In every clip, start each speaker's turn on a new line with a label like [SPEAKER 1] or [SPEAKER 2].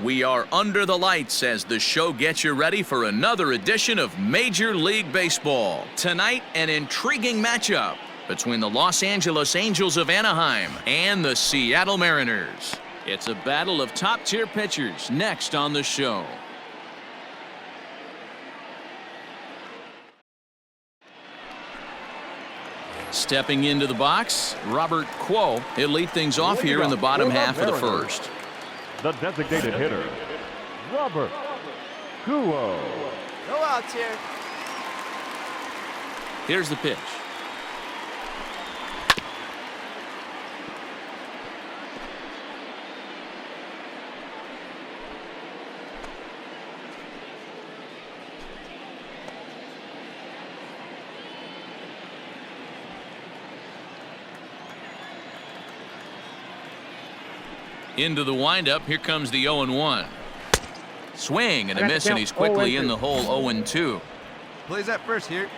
[SPEAKER 1] We are under the lights as the show gets you ready for another edition of Major League Baseball. Tonight, an intriguing matchup between the Los Angeles Angels of Anaheim and the Seattle Mariners. It's a battle of top-tier pitchers next on the show. Stepping into the box, Robert Quo. He'll lead things off here in the bottom half of the first.
[SPEAKER 2] The designated hitter, Robert Quo.
[SPEAKER 3] No outs here.
[SPEAKER 1] Here's the pitch. Into the windup. Here comes the 0-1. Swing and a miss, and he's quickly in the hole. 0-2.
[SPEAKER 3] Plays at first here.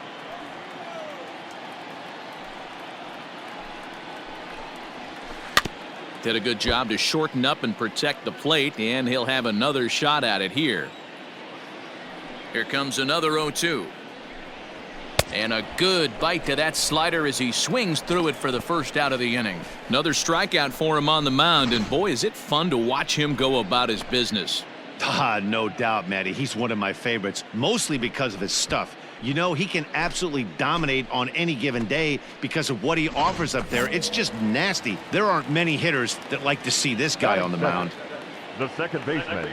[SPEAKER 1] Did a good job to shorten up and protect the plate, and he'll have another shot at it here. Here comes another 0-2. And a good bite to that slider as he swings through it for the first out of the inning. Another strikeout for him on the mound, and boy, is it fun to watch him go about his business.
[SPEAKER 4] No doubt, Matty. He's one of my favorites, mostly because of his stuff. You know, he can absolutely dominate on any given day because of what he offers up there. It's just nasty. There aren't many hitters that like to see this guy on the mound.
[SPEAKER 2] The second baseman.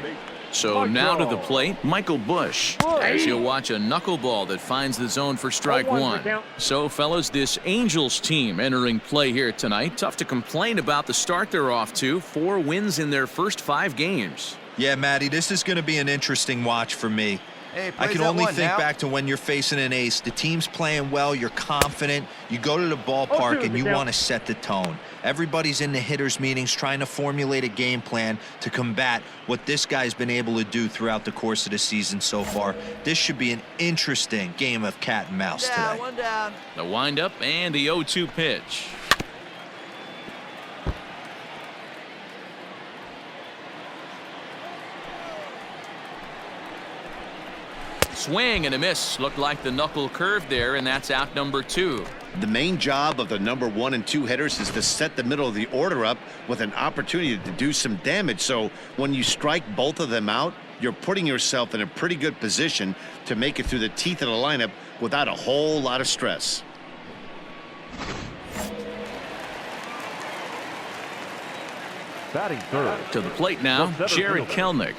[SPEAKER 1] So now to the plate, Michael Busch, as you'll watch a knuckleball that finds the zone for strike one. So, fellas, this Angels team entering play here tonight. Tough to complain about the start they're off to. 4 wins in their first 5 games.
[SPEAKER 5] Yeah, Matty, this is going to be an interesting watch for me.
[SPEAKER 3] Hey,
[SPEAKER 5] I can only think back to when you're facing an ace. The team's playing well, you're confident, you go to the ballpark and you want to set the tone. Everybody's in the hitters meetings trying to formulate a game plan to combat what this guy's been able to do throughout the course of the season so far. This should be an interesting game of cat and mouse today.
[SPEAKER 3] One down.
[SPEAKER 1] The windup and the 0-2 pitch. Swing and a miss. Looked like the knuckle curve there, and that's out number 2.
[SPEAKER 4] The main job of the number 1 and 2 hitters is to set the middle of the order up with an opportunity to do some damage. So when you strike both of them out, you're putting yourself in a pretty good position to make it through the teeth of the lineup without a whole lot of stress.
[SPEAKER 2] Batting third.
[SPEAKER 1] To the plate now, Jared Kelenic.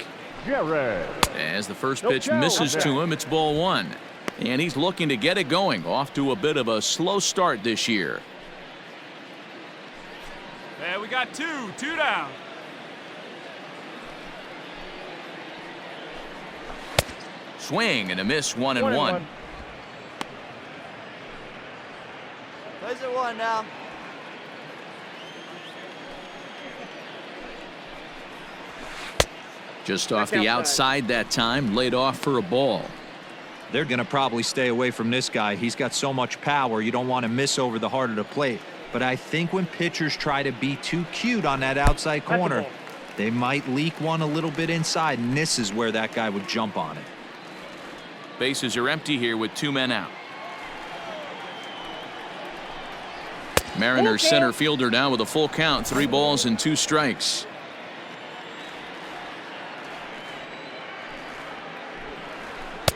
[SPEAKER 1] As the first pitch misses to him, it's ball 1. And he's looking to get it going. Off to a bit of a slow start this year.
[SPEAKER 6] And we got 2 down.
[SPEAKER 1] Swing and a miss. 1-1.
[SPEAKER 3] Plays at 1 now.
[SPEAKER 1] Just off the outside that time, laid off for a ball.
[SPEAKER 7] They're going to probably stay away from this guy. He's got so much power, you don't want to miss over the heart of the plate. But I think when pitchers try to be too cute on that outside corner, they might leak one a little bit inside, and this is where that guy would jump on it.
[SPEAKER 1] Bases are empty here with 2 men out. Mariners center fielder down with a full count, 3 balls and 2 strikes.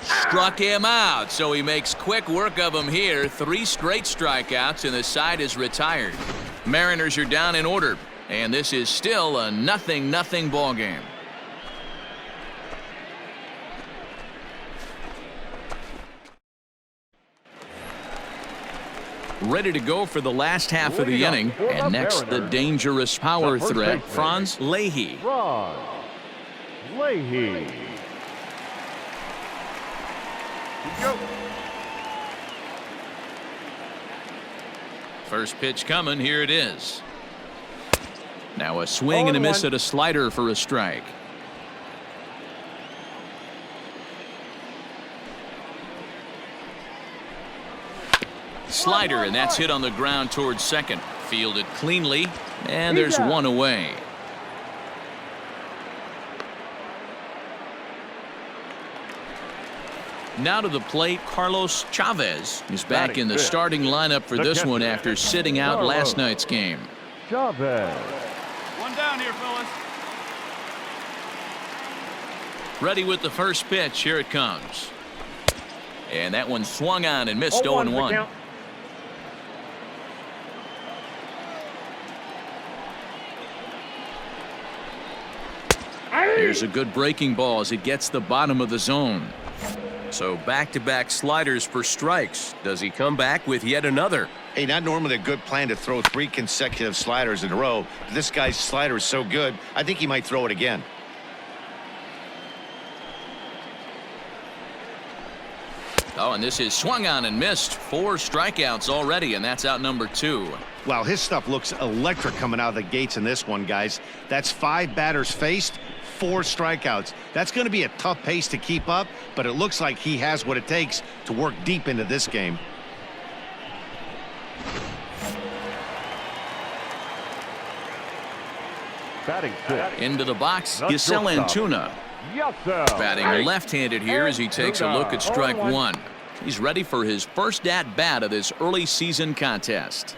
[SPEAKER 1] Struck him out, so he makes quick work of him here. 3 straight strikeouts, and the side is retired. Mariners are down in order, and this is still a 0-0 ball game. Ready to go for the last half of the inning, and next the dangerous power threat, Franz Leahy.
[SPEAKER 3] Go.
[SPEAKER 1] First pitch coming. Here it is. Now a swing and a miss at a slider for a strike. Slider, and that's hit on the ground towards second. Fielded cleanly, and there's one away. Now to the plate, Carlos Chavez is back
[SPEAKER 2] Batting
[SPEAKER 1] in the
[SPEAKER 2] fifth,
[SPEAKER 1] starting lineup for
[SPEAKER 2] the
[SPEAKER 1] this one
[SPEAKER 2] catcher,
[SPEAKER 1] after sitting out
[SPEAKER 2] Carlos
[SPEAKER 1] last night's game.
[SPEAKER 2] Chavez.
[SPEAKER 6] One down here, fellas.
[SPEAKER 1] Ready with the first pitch. Here it comes. And that one swung on and missed 0-1. Here's a good breaking ball as it gets the bottom of the zone. So back-to-back sliders for strikes. Does he come back with yet another?
[SPEAKER 4] Hey, not normally a good plan to throw 3 consecutive sliders in a row. This guy's slider is so good, I think he might throw it again.
[SPEAKER 1] Oh, and this is swung on and missed. 4 strikeouts already, and that's out number 2.
[SPEAKER 4] Wow, his stuff looks electric coming out of the gates in this one, guys. That's 5 batters faced, 4 strikeouts. That's going to be a tough pace to keep up, but it looks like he has what it takes to work deep into this game.
[SPEAKER 2] Batting fifth.
[SPEAKER 1] Into the box,
[SPEAKER 2] The
[SPEAKER 1] Yasel
[SPEAKER 2] shortstop.
[SPEAKER 1] Antuna.
[SPEAKER 2] Yes, sir.
[SPEAKER 1] Batting left-handed here as he takes a look at strike 1. He's ready for his first at-bat of this early season contest.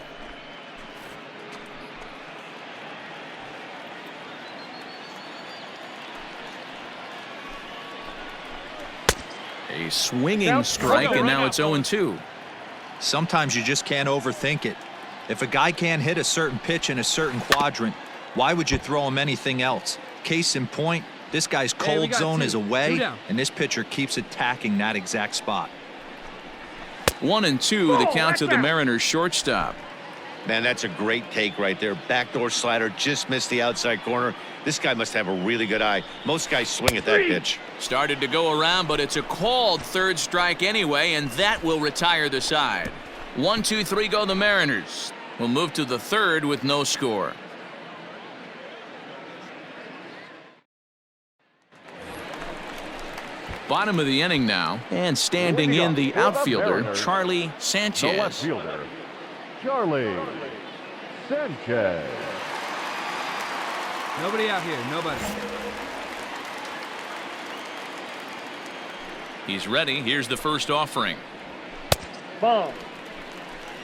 [SPEAKER 1] A swinging strike, and now it's 0-2.
[SPEAKER 7] Sometimes you just can't overthink it. If a guy can't hit a certain pitch in a certain quadrant, why would you throw him anything else? Case in point, this guy's cold zone is away, and this pitcher keeps attacking that exact spot.
[SPEAKER 1] 1-2, the count to the Mariners shortstop.
[SPEAKER 4] Man, that's a great take right there. Backdoor slider just missed the outside corner. This guy must have a really good eye. Most guys swing at that pitch.
[SPEAKER 1] Started to go around, but it's a called third strike anyway, and that will retire the side. 1-2-3 go the Mariners. We'll move to the third with no score. Bottom of the inning now, and standing in the outfielder, Charlie
[SPEAKER 2] The left
[SPEAKER 1] Sanchez.
[SPEAKER 2] fielder, Charlie Sanchez.
[SPEAKER 8] Nobody out here, nobody.
[SPEAKER 1] He's ready. Here's the first offering.
[SPEAKER 2] Ball.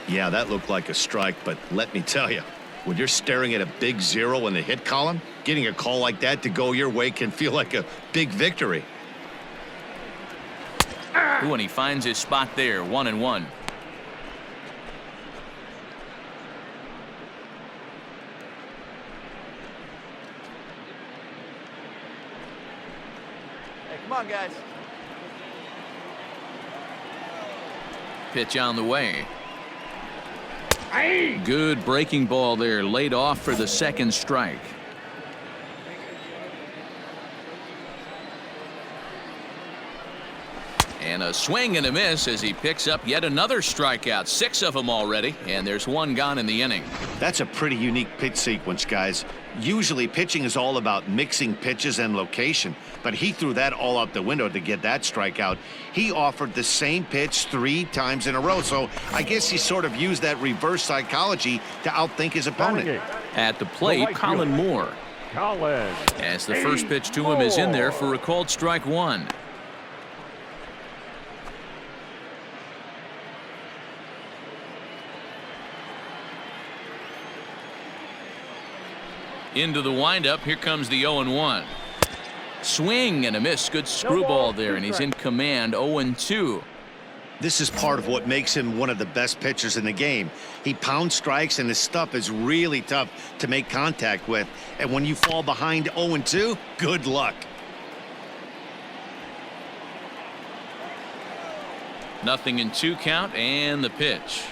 [SPEAKER 4] Yeah, that looked like a strike, but let me tell you, when you're staring at a big 0 in the hit column, getting a call like that to go your way can feel like a big victory.
[SPEAKER 1] Ooh, and he finds his spot there, 1-1.
[SPEAKER 3] Hey, come on, guys.
[SPEAKER 1] Pitch on the way. Good breaking ball there, laid off for the second strike. And a swing and a miss as he picks up yet another strikeout. 6 of them already, and there's 1 gone in the inning.
[SPEAKER 4] That's a pretty unique pitch sequence, guys. Usually pitching is all about mixing pitches and location, but he threw that all out the window to get that strikeout. He offered the same pitch 3 times in a row, so I guess he sort of used that reverse psychology to outthink his opponent.
[SPEAKER 1] At the plate, Colin Moore.
[SPEAKER 2] Colin.
[SPEAKER 1] As the first pitch to him is in there for a called strike 1. Into the windup. Here comes the 0-1. Swing and a miss. Good screwball there, and he's in command. 0-2.
[SPEAKER 4] This is part of what makes him one of the best pitchers in the game. He pounds strikes, and his stuff is really tough to make contact with. And when you fall behind 0-2, good luck.
[SPEAKER 1] Nothing in 2 count, and the pitch.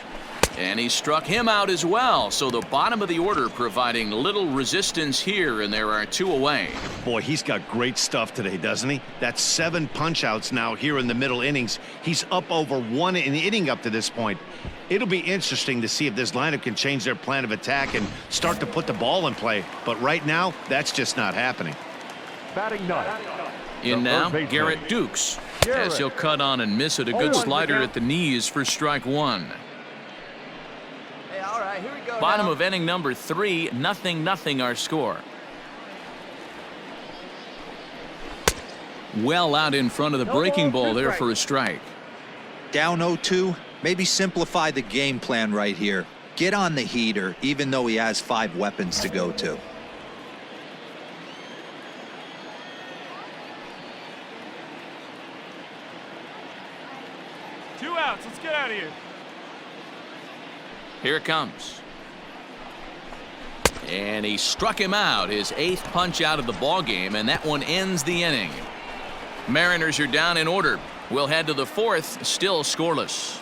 [SPEAKER 1] And he struck him out as well. So the bottom of the order providing little resistance here, and there are 2 away.
[SPEAKER 4] Boy, he's got great stuff today, doesn't he? That's 7 punch-outs now here in the middle innings. He's up over 1 in the inning up to this point. It'll be interesting to see if this lineup can change their plan of attack and start to put the ball in play. But right now, that's just not happening.
[SPEAKER 2] Batting ninth.
[SPEAKER 1] In
[SPEAKER 2] The
[SPEAKER 1] now,
[SPEAKER 2] third baseman,
[SPEAKER 1] Garrett Dukes.
[SPEAKER 2] Garrett.
[SPEAKER 1] As he'll cut on and miss it. A good
[SPEAKER 2] 0-1
[SPEAKER 1] slider
[SPEAKER 2] count.
[SPEAKER 1] at the knees for strike 1.
[SPEAKER 3] Hey, all right, here we go.
[SPEAKER 1] Bottom
[SPEAKER 3] now.
[SPEAKER 1] of inning number 3, 0-0 our score. well out in front of the breaking ball there for a strike.
[SPEAKER 5] Down 0-2, maybe simplify the game plan right here. Get on the heater, even though he has 5 weapons to go to.
[SPEAKER 6] Two outs. Let's get out of here.
[SPEAKER 1] Here it comes. And he struck him out, his 8th punch out of the ball game, and that one ends the inning. Mariners are down in order. We'll head to the 4th, still scoreless.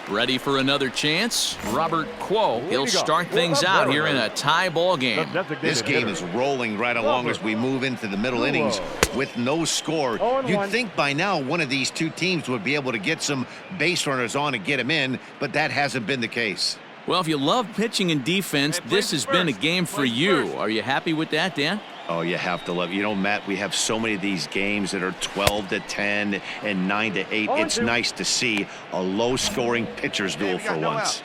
[SPEAKER 1] Ready for another chance? Robert Quo. He'll start things out here in a tie ball game.
[SPEAKER 4] This game is rolling right along as we move into the middle innings with no score. You'd think by now one of these two teams would be able to get some base runners on and get them in, but that hasn't been the case.
[SPEAKER 1] Well, if you love pitching and defense, this has been a game for you. Are you happy with that, Dan?
[SPEAKER 4] Oh, you have to love it. You know, Matt, we have so many of these games that are 12-10 and 9-8. It's nice to see a low-scoring pitcher's duel for once.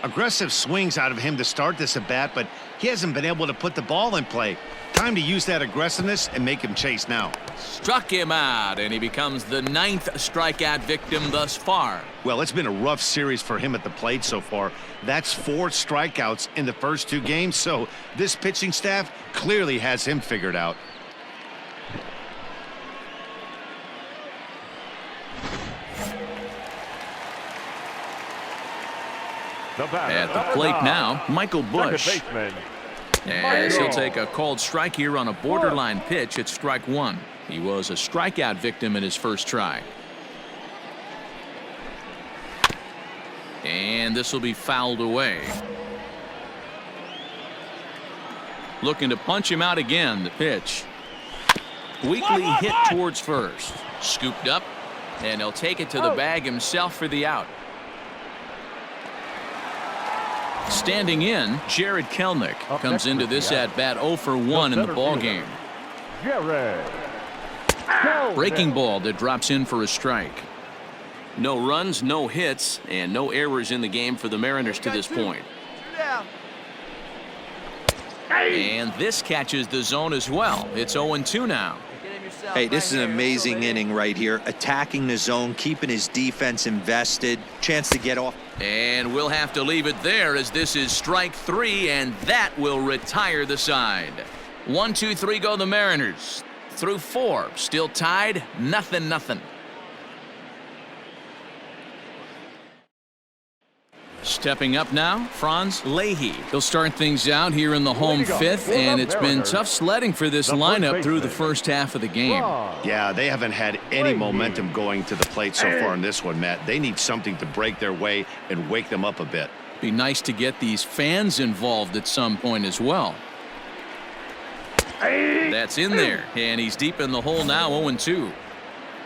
[SPEAKER 4] Aggressive swings out of him to start this at bat, but he hasn't been able to put the ball in play. Time to use that aggressiveness and make him chase now.
[SPEAKER 1] Struck him out, and he becomes the 9th strikeout victim thus far.
[SPEAKER 4] Well, it's been a rough series for him at the plate so far. That's 4 strikeouts in the first 2 games, so this pitching staff clearly has him figured out.
[SPEAKER 1] At the plate now, Michael Bush. As he'll take a called strike here on a borderline pitch at strike 1. He was a strikeout victim in his first try. And this will be fouled away. Looking to punch him out again, the pitch. Weakly hit towards first. Scooped up, and he'll take it to the bag himself for the out. Standing in, Jared Kelenic comes into this at-bat 0 for 1 in the ballgame. Breaking ball that drops in for a strike. No runs, no hits, and no errors in the game for the Mariners to this point. And this catches the zone as well. It's 0-2 now.
[SPEAKER 5] Hey, this is an amazing inning right here. Attacking the zone, keeping his defense invested. Chance to get off.
[SPEAKER 1] And we'll have to leave it there as this is strike 3, and that will retire the side. 1, 2, 3 go the Mariners. Through 4, still tied, 0-0. Stepping up now, Franz Leahy. He'll start things out here in the home 5th, and it's been tough sledding for this lineup through the first half of the game.
[SPEAKER 4] Yeah, they haven't had any momentum going to the plate so far in this one, Matt. They need something to break their way and wake them up a bit.
[SPEAKER 1] Be nice to get these fans involved at some point as well. That's in there, and he's deep in the hole now, 0-2.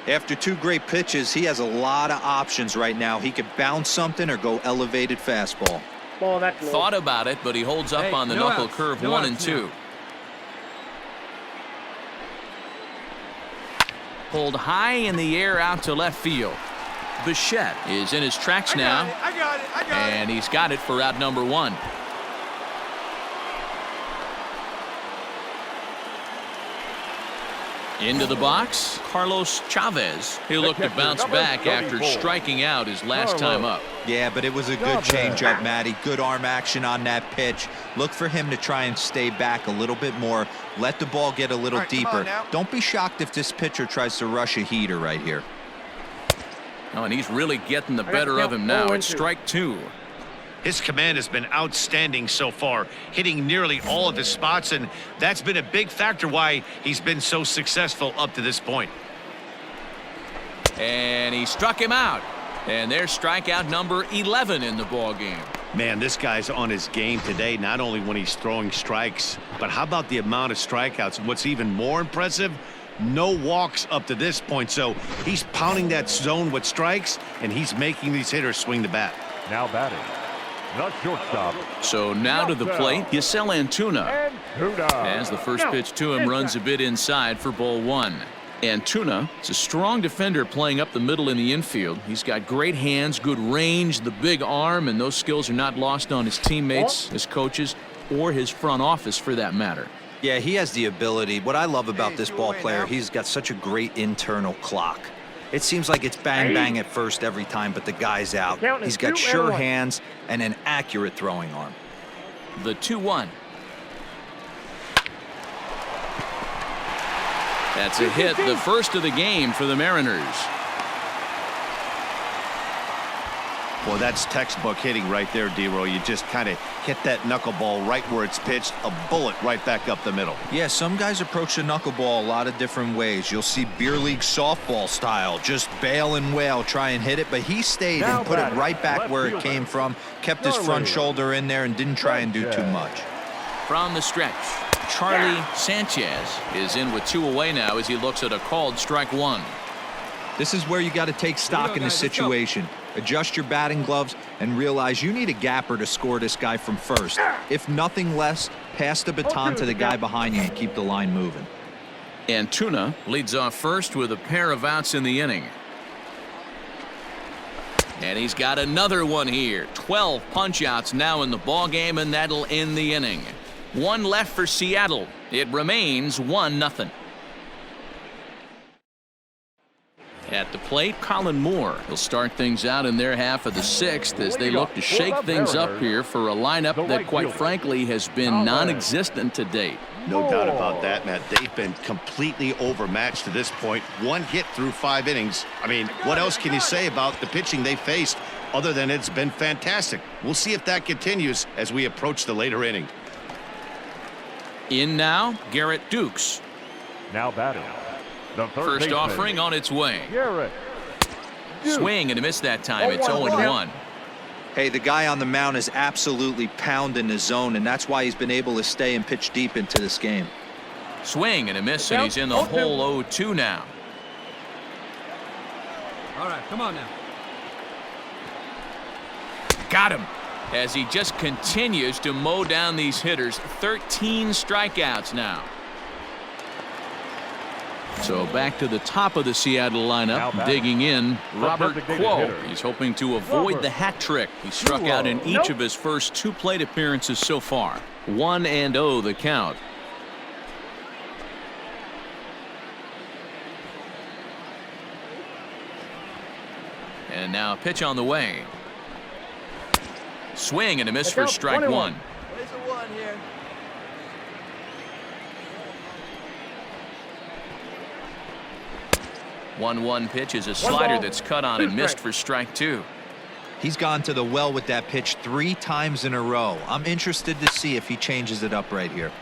[SPEAKER 5] After 2 great pitches, he has a lot of options right now. He could bounce something or go elevated fastball.
[SPEAKER 1] Thought about it, but he holds up on the knuckle curve 1 and 2. Pulled high in the air out to left field. Bichette is in his tracks now.
[SPEAKER 6] I got it.
[SPEAKER 1] And he's got it for out number 1. Into the box, Carlos Chavez. He'll look to bounce back after striking out his last time up.
[SPEAKER 5] Yeah, but it was a good changeup, Matty. Good arm action on that pitch. Look for him to try and stay back a little bit more. Let the ball get a little deeper. Don't be shocked if this pitcher tries to rush a heater right here.
[SPEAKER 1] Oh, and he's really getting the better of him now. It's strike 2.
[SPEAKER 4] His command has been outstanding so far, hitting nearly all of his spots, and that's been a big factor why he's been so successful up to this point.
[SPEAKER 1] And he struck him out. And there's strikeout number 11 in the ball game.
[SPEAKER 4] Man, this guy's on his game today, not only when he's throwing strikes, but how about the amount of strikeouts? What's even more impressive, no walks up to this point. So he's pounding that zone with strikes, and he's making these hitters swing the bat.
[SPEAKER 2] Now batting, the shortstop.
[SPEAKER 1] So now to the plate, Yasel Antuna.
[SPEAKER 2] Antuna.
[SPEAKER 1] As the first pitch to him runs a bit inside for ball 1. And Tuna is a strong defender playing up the middle in the infield. He's got great hands, good range, the big arm, and those skills are not lost on his teammates, his coaches, or his front office for that matter.
[SPEAKER 7] Yeah, he has the ability. What I love about this ball player, he's got such a great internal clock. It seems like it's bang, bang at first every time, but the guy's out. He's got sure hands and an accurate throwing arm.
[SPEAKER 1] The 2-1. That's a hit, the first of the game for the Mariners.
[SPEAKER 4] Well, that's textbook hitting right there, D-Roy. You just kind of hit that knuckleball right where it's pitched, a bullet right back up the middle.
[SPEAKER 5] Yeah, some guys approach the knuckleball a lot of different ways. You'll see beer league softball style, just bail and wail, try and hit it, but he stayed and put it right back where it came from, kept his front shoulder in there and didn't try and do too much.
[SPEAKER 1] From the stretch, Charlie Sanchez is in with 2 away now as he looks at a called strike 1.
[SPEAKER 7] This is where you got to take stock in the situation. Adjust your batting gloves and realize you need a gapper to score this guy from first. If nothing less, pass the baton to the guy behind you and keep the line moving.
[SPEAKER 1] And Tuna leads off first with a pair of outs in the inning. And he's got another one here. 12 punch-outs now in the ballgame, and that'll end the inning. 1 left for Seattle. It remains 1-0. At the plate, Colin Moore. He'll start things out in their half of the 6th as they look to shake things up here for a lineup that, quite frankly, has been non-existent to date.
[SPEAKER 4] No doubt about that, Matt. They've been completely overmatched to this point. 1 hit through 5 innings. I mean, what else can you say about the pitching they faced other than it's been fantastic? We'll see if that continues as we approach the later inning.
[SPEAKER 1] In now, Garrett Dukes.
[SPEAKER 2] Now batting. The
[SPEAKER 1] First
[SPEAKER 2] baseman,
[SPEAKER 1] offering on its way.
[SPEAKER 2] Garrett.
[SPEAKER 1] Swing and a miss that time. It's 0-1.
[SPEAKER 7] Hey, the guy on the mound is absolutely pounding the zone, and that's why he's been able to stay and pitch deep into this game.
[SPEAKER 1] Swing and a miss, and he's in the hole 0-2 now.
[SPEAKER 3] All right, come on now.
[SPEAKER 1] Got him. As he just continues to mow down these hitters. 13 strikeouts now. So back to the top of the Seattle lineup, digging in, Robert Quo. He's hoping to avoid the hat trick. He struck out in each of his first 2 plate appearances so far. 1-0 the count. And now a pitch on the way. Swing and a miss for strike 1.
[SPEAKER 3] There's a 1 here.
[SPEAKER 1] 1-1 pitch is a slider that's cut on and missed for strike 2.
[SPEAKER 5] He's gone to the well with that pitch 3 times in a row. I'm interested to see if he changes it up right here.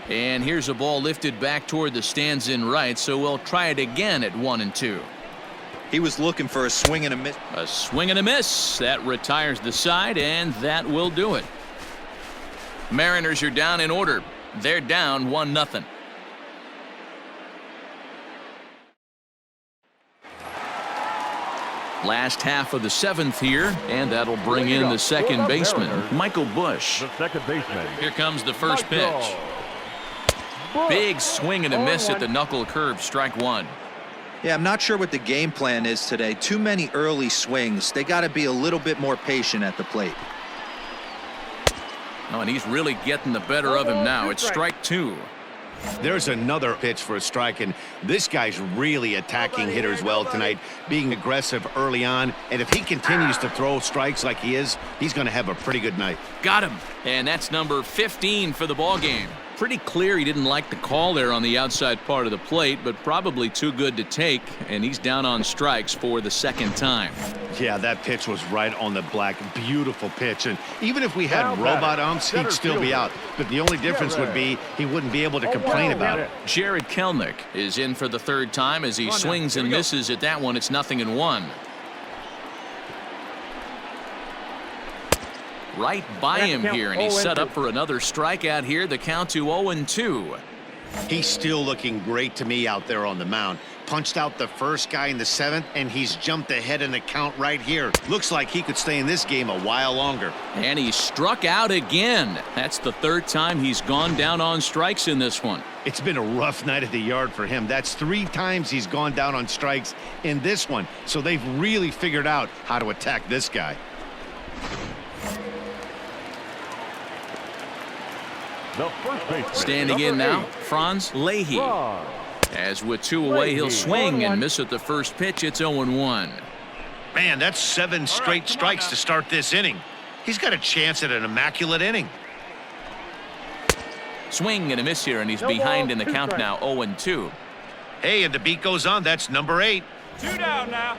[SPEAKER 1] And here's a ball lifted back toward the stands in right, so we'll try it again at 1-2.
[SPEAKER 5] He was looking for a swing and a miss.
[SPEAKER 1] A swing and a miss. That retires the side, and that will do it. Mariners are down in order. They're down 1-0. Last half of the 7th here, and that'll bring in the second baseman, Michael Bush.
[SPEAKER 2] The second baseman.
[SPEAKER 1] Here comes the first pitch. Big swing and a miss at the knuckle curve, strike 1.
[SPEAKER 5] Yeah, I'm not sure what the game plan is today. Too many early swings. They got to be a little bit more patient at the plate.
[SPEAKER 1] Oh, and he's really getting the better of him now. It's strike 2.
[SPEAKER 4] There's another pitch for a strike, and this guy's really attacking hitters well tonight, being aggressive early on. And if he continues to throw strikes like he is, he's going to have a pretty good night.
[SPEAKER 1] Got him. And that's number 15 for the ball game. Pretty clear he didn't like the call there on the outside part of the plate, but probably too good to take, and he's down on strikes for the second time.
[SPEAKER 4] Yeah, that pitch was right on the black. Beautiful pitch. And even if we had robot umps, he'd still be out. But the only difference would be he wouldn't be able to complain about it.
[SPEAKER 1] Jared Kelnick is in for the 3rd time as he swings and misses at that one. It's 0-1. Right by him here, and he's set up for another strikeout here. The count to 0-2.
[SPEAKER 4] He's still looking great to me out there on the mound. Punched out the first guy in the 7th, and he's jumped ahead in the count right here. Looks like he could stay in this game a while longer.
[SPEAKER 1] And he struck out again. That's the 3rd time he's gone down on strikes in this one.
[SPEAKER 4] It's been a rough night at the yard for him. That's 3 times he's gone down on strikes in this one. So they've really figured out how to attack this guy.
[SPEAKER 2] The first baseman.
[SPEAKER 1] Standing in
[SPEAKER 2] number
[SPEAKER 1] now, Franz Leahy.
[SPEAKER 2] Franz.
[SPEAKER 1] As with 2 away, he'll
[SPEAKER 2] Leahy.
[SPEAKER 1] swing and miss at the first pitch. It's 0-1.
[SPEAKER 4] Man, that's 7 straight
[SPEAKER 6] come on
[SPEAKER 4] strikes
[SPEAKER 6] now.
[SPEAKER 4] to start this inning. He's got a chance at an immaculate inning.
[SPEAKER 1] Swing and a miss here, and he's behind in the count now, 0-2.
[SPEAKER 4] Hey, and the beat goes on. That's number 8.
[SPEAKER 6] 2 down now.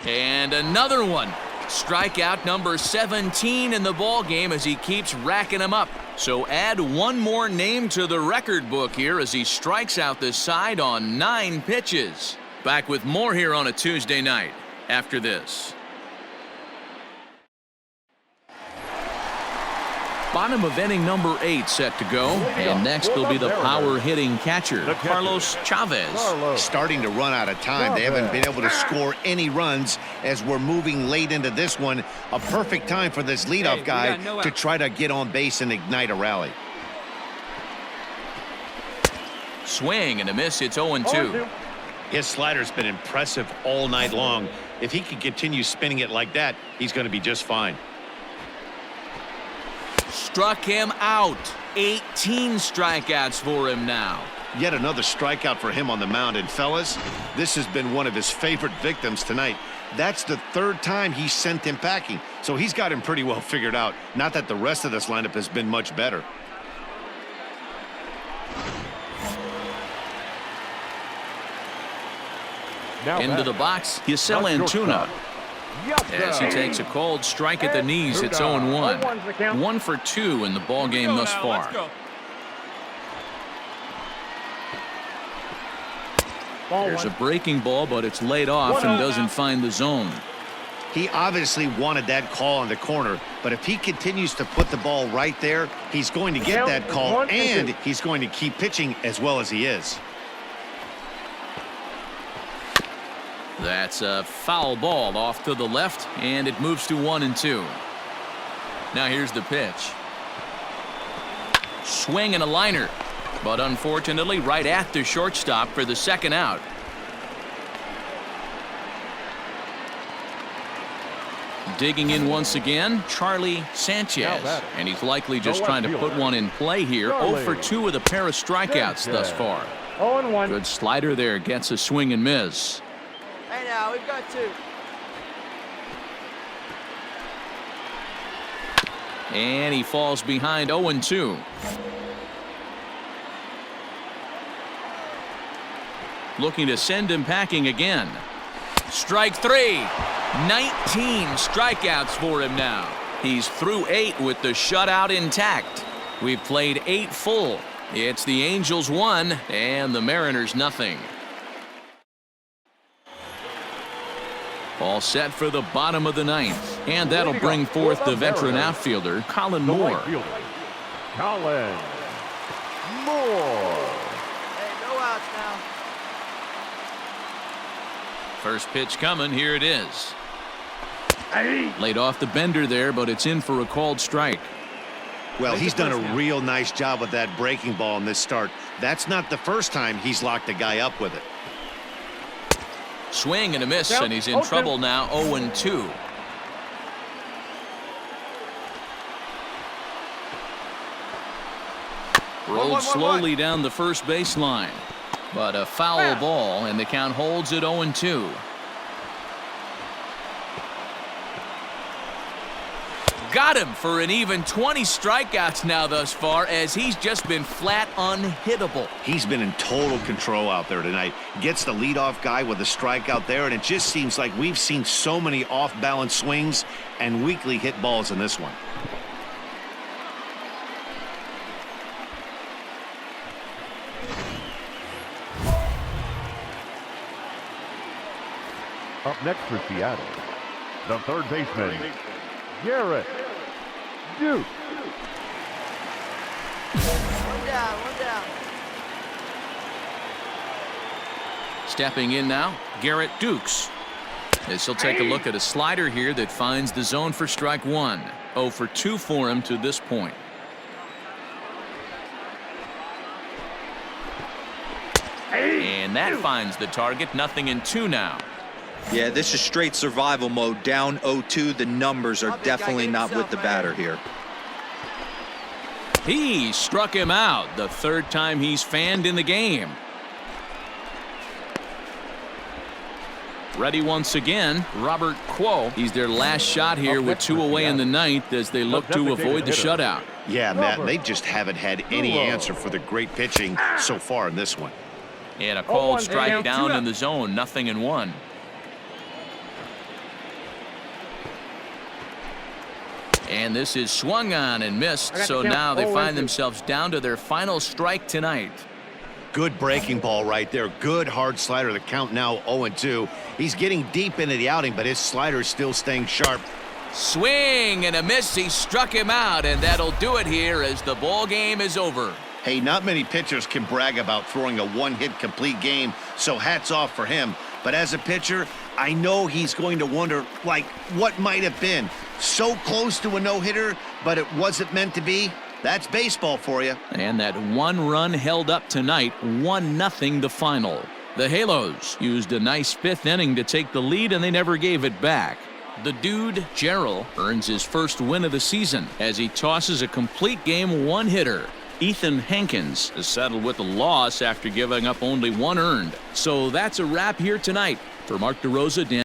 [SPEAKER 1] And another one. Strikeout number 17 in the ball game as he keeps racking them up. So add 1 more name to the record book here as he strikes out the side on 9 pitches. Back with more here on a Tuesday night after this. Bottom of inning number 8 set to go. And next will be the power hitting catcher, Carlos Chavez.
[SPEAKER 2] Carlos.
[SPEAKER 4] Starting to run out of time. They haven't been able to score any runs as we're moving late into this one. A perfect time for this leadoff guy to try to get on base and ignite a rally.
[SPEAKER 1] Swing and a miss. It's 0-2.
[SPEAKER 4] His slider's been impressive all night long. If he can continue spinning it like that, he's going to be just fine.
[SPEAKER 1] Struck him out. 18 strikeouts for him now.
[SPEAKER 4] Yet another strikeout for him on the mound. And fellas, this has been one of his favorite victims tonight. That's the 3rd time he sent him packing. So he's got him pretty well figured out. Not that the rest of this lineup has been much better.
[SPEAKER 2] Now
[SPEAKER 1] Into the
[SPEAKER 2] batting.
[SPEAKER 1] box, Yasel Antuna. As he takes a cold strike at the knees, it's 0-1. 1 for 2 in the ball game thus far.
[SPEAKER 6] Let's go.
[SPEAKER 1] There's a breaking ball, but it's laid off and doesn't find the zone.
[SPEAKER 4] He obviously wanted that call on the corner, but if he continues to put the ball right there, he's going to get that call, and he's going to keep pitching as well as he is.
[SPEAKER 1] That's a foul ball off to the left, and it moves to 1-2. Now here's the pitch. Swing and a liner, but unfortunately right at the shortstop for the second out. Digging in once again, Charlie Sanchez, and he's likely just trying to put one in play here. 0 for 2 with a pair of strikeouts thus far.
[SPEAKER 6] 0-1.
[SPEAKER 1] Good slider there, gets a swing and miss.
[SPEAKER 3] Hey, now, we've got 2.
[SPEAKER 1] And he falls behind 0-2. Looking to send him packing again. Strike 3. 19 strikeouts for him now. He's through 8 with the shutout intact. We've played 8 full. It's the Angels 1 and the Mariners nothing. All set for the bottom of the 9th. And that'll bring forth the veteran outfielder, Colin
[SPEAKER 2] The
[SPEAKER 1] Moore.
[SPEAKER 2] right fielder, Colin Moore.
[SPEAKER 3] Hey, no outs now.
[SPEAKER 1] First pitch coming. Here it is. Laid off the bender there, but it's in for a called strike.
[SPEAKER 4] Well, he's done a real nice job with that breaking ball in this start. That's not the first time he's locked a guy up with it.
[SPEAKER 1] Swing and a miss, and he's in trouble now. 0-2. Rolled slowly down the first baseline, but a foul ball, and the count holds at 0-2. Got him for an even 20 strikeouts now thus far, as he's just been flat unhittable.
[SPEAKER 4] He's been in total control out there tonight. Gets the leadoff guy with a strikeout there, and it just seems like we've seen so many off-balance swings and weakly hit balls in this one.
[SPEAKER 2] Up next for Seattle, the third baseman, Garrett Duke.
[SPEAKER 3] One down.
[SPEAKER 1] Stepping in now, Garrett Dukes. As he'll take a look at a slider here that finds the zone for strike one. 0 for 2 for him to this point. And that finds the target. 0-2 now.
[SPEAKER 5] Yeah, this is straight survival mode. Down 0-2. The numbers are definitely not with the batter here.
[SPEAKER 1] He struck him out. The third time he's fanned in the game. Ready once again, Robert Quo. He's their last shot here with 2 away in the ninth as they look to avoid the shutout.
[SPEAKER 4] Yeah, Matt, they just haven't had any answer for the great pitching so far in this one.
[SPEAKER 1] And a called strike down in the zone. 0-1. And this is swung on and missed. So now they find themselves down to their final strike tonight.
[SPEAKER 4] Good breaking ball right there. Good hard slider. The count now 0-2. He's getting deep into the outing, but his slider is still staying sharp.
[SPEAKER 1] Swing and a miss. He struck him out, and that'll do it here as the ball game is over.
[SPEAKER 4] Hey, not many pitchers can brag about throwing a one-hit complete game, so hats off for him. But as a pitcher, I know he's going to wonder, like, what might have been. So close to a no-hitter, but it wasn't meant to be. That's baseball for you.
[SPEAKER 1] And that one run held up tonight, 1-0 the final. The Halos used a nice 5th inning to take the lead, and they never gave it back. The dude, Gerald, earns his first win of the season as he tosses a complete game one-hitter. Ethan Hankins is settled with a loss after giving up only 1 earned. So that's a wrap here tonight. For Mark DeRosa, Dan